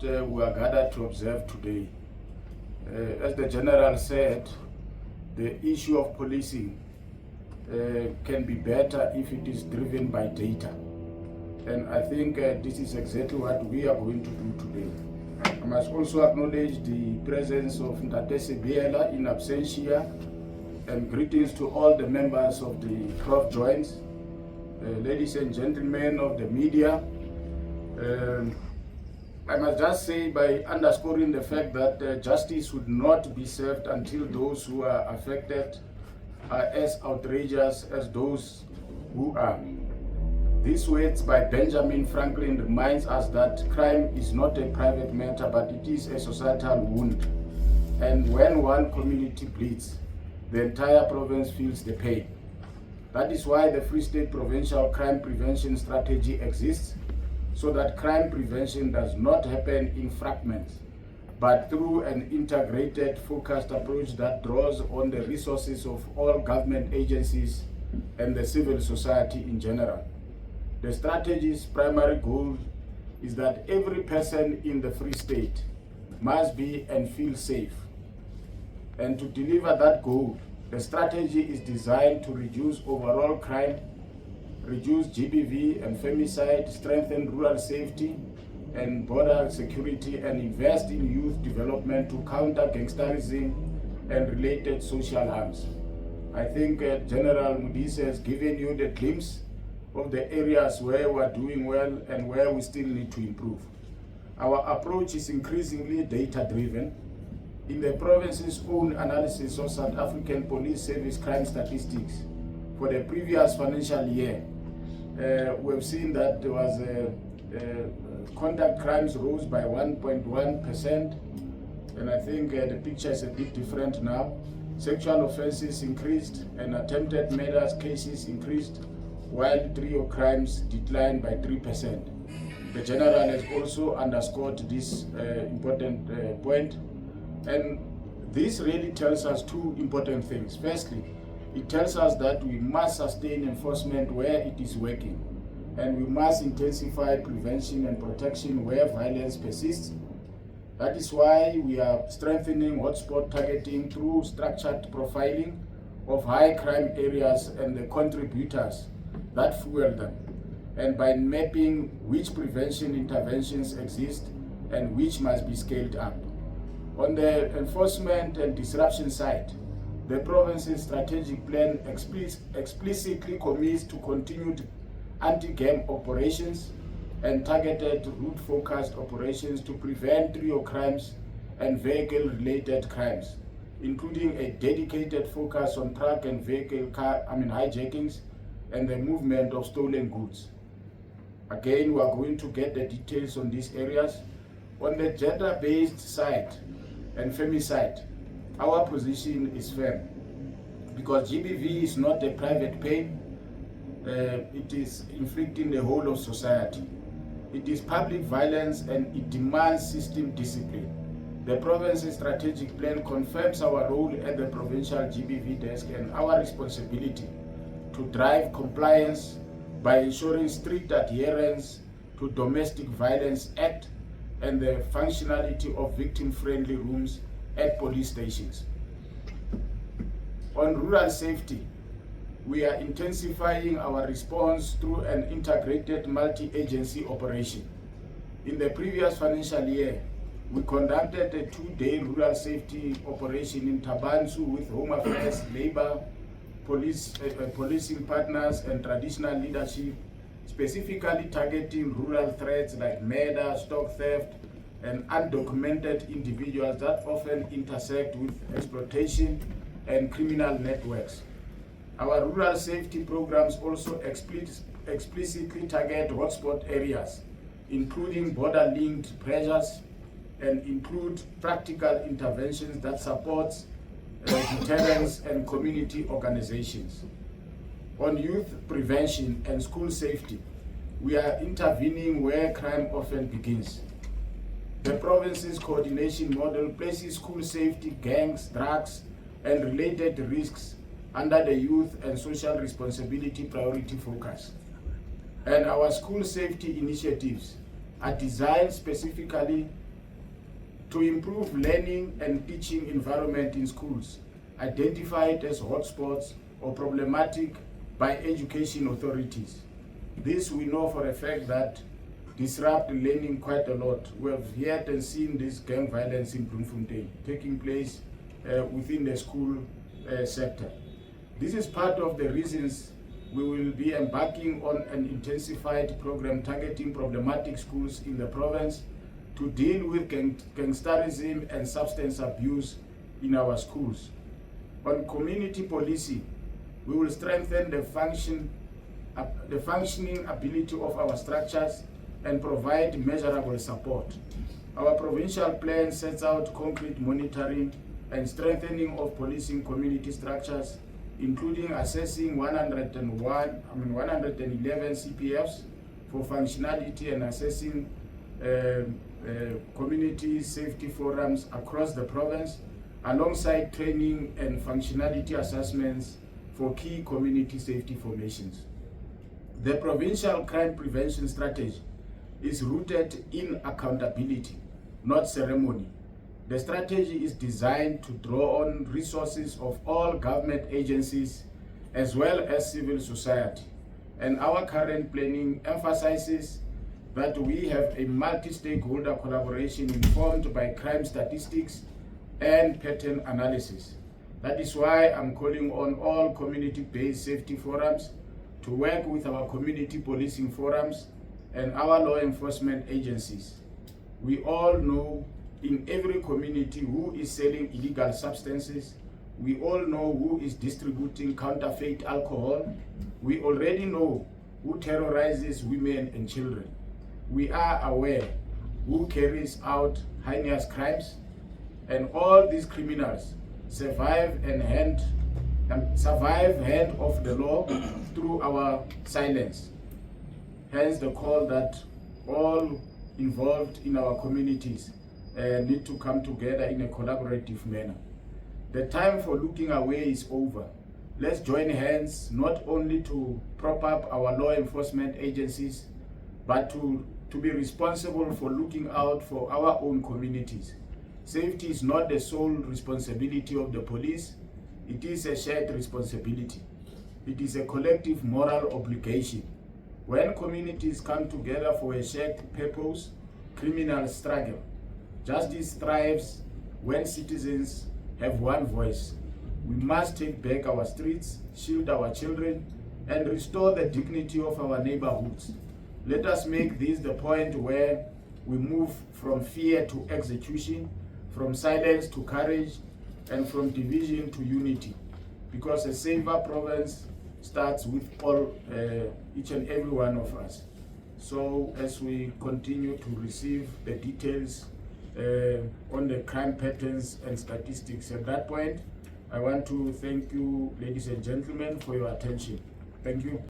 we are gathered to observe today. As the General said, the issue of policing can be better if it is driven by data. And I think this is exactly what we are going to do today. I must also acknowledge the presence of Ntate Biela in absentia, and greetings to all the members of the Prof Joints, ladies and gentlemen of the media. I must just say, by underscoring the fact that justice would not be served until those who are affected are as outrageous as those who are. These words by Benjamin Franklin reminds us that crime is not a private matter, but it is a societal wound. And when one community bleeds, the entire province feels the pain. That is why the Free State Provincial Crime Prevention Strategy exists, so that crime prevention does not happen in fragments, but through an integrated, focused approach that draws on the resources of all government agencies and the civil society in general. The strategy's primary goal is that every person in the Free State must be and feel safe. And to deliver that goal, the strategy is designed to reduce overall crime, reduce GBV and femicide, strengthen rural safety and border security, and invest in youth development to counter gangsterism and related social harms. I think General Mudise has given you the glimpse of the areas where we are doing well and where we still need to improve. Our approach is increasingly data-driven. In the province's own analysis of South African Police Service crime statistics for the previous financial year, we have seen that there was conduct crimes rose by 1.1%, and I think the picture is a bit different now. Sexual offenses increased and attempted murders cases increased, while trio crimes declined by 3%. The General has also underscored this important point. And this really tells us two important things. Firstly, it tells us that we must sustain enforcement where it is working, and we must intensify prevention and protection where violence persists. That is why we are strengthening hotspot targeting through structured profiling of high crime areas and the contributors that fuel them, and by mapping which prevention interventions exist and which must be scaled up. On the enforcement and disruption side, the province's strategic plan explicitly commits to continued anti-gang operations and targeted route-focused operations to prevent trio crimes and vehicle-related crimes, including a dedicated focus on truck and vehicle hijackings and the movement of stolen goods. Again, we are going to get the details on these areas. On the gender-based side and femicide, our position is firm, because GBV is not a private pain. It is inflicting the whole of society. It is public violence and it demands system discipline. The province's strategic plan confirms our role at the provincial GBV desk and our responsibility to drive compliance by ensuring strict adherence to Domestic Violence Act and the functionality of victim-friendly rooms at police stations. On rural safety, we are intensifying our response through an integrated multi-agency operation. In the previous financial year, we conducted a 2-day rural safety operation in Tabansu with Home Affairs, Labor, policing partners and traditional leadership, specifically targeting rural threats like murder, stock theft, and undocumented individuals that often intersect with exploitation and criminal networks. Our rural safety programs also explicitly target hotspot areas, including border-linked pressures, and include practical interventions that support deterrence and community organizations. On youth prevention and school safety, we are intervening where crime often begins. The province's coordination model places school safety, gangs, drugs, and related risks under the youth and social responsibility priority focus. And our school safety initiatives are designed specifically to improve learning and teaching environment in schools identified as hotspots or problematic by education authorities. This we know for a fact that disrupt learning quite a lot. We have heard and seen this gang violence in Bloemfontein taking place within the school sector. This is part of the reasons we will be embarking on an intensified program targeting problematic schools in the province to deal with gangsterism and substance abuse in our schools. On community policing, we will strengthen the functioning ability of our structures and provide measurable support. Our provincial plan sets out concrete monitoring and strengthening of policing community structures, including assessing 111 CPFs for functionality and assessing community safety forums across the province, alongside training and functionality assessments for key community safety formations. The provincial crime prevention strategy is rooted in accountability, not ceremony. The strategy is designed to draw on resources of all government agencies as well as civil society. And our current planning emphasizes that we have a multi-stakeholder collaboration informed by crime statistics and pattern analysis. That is why I'm calling on all community-based safety forums to work with our community policing forums and our law enforcement agencies. We all know in every community who is selling illegal substances. We all know who is distributing counterfeit alcohol. We already know who terrorizes women and children. We are aware who carries out heinous crimes, and all these criminals survive hand of the law through our silence. Hence the call that all involved in our communities need to come together in a collaborative manner. The time for looking away is over. Let's join hands not only to prop up our law enforcement agencies, but to be responsible for looking out for our own communities. Safety is not the sole responsibility of the police. It is a shared responsibility. It is a collective moral obligation. When communities come together for a shared purpose, criminals struggle. Justice thrives when citizens have one voice. We must take back our streets, shield our children, and restore the dignity of our neighborhoods. Let us make this the point where we move from fear to execution, from silence to courage, and from division to unity. Because a safer province starts with each and every one of us. So as we continue to receive the details on the crime patterns and statistics at that point, I want to thank you, ladies and gentlemen, for your attention. Thank you.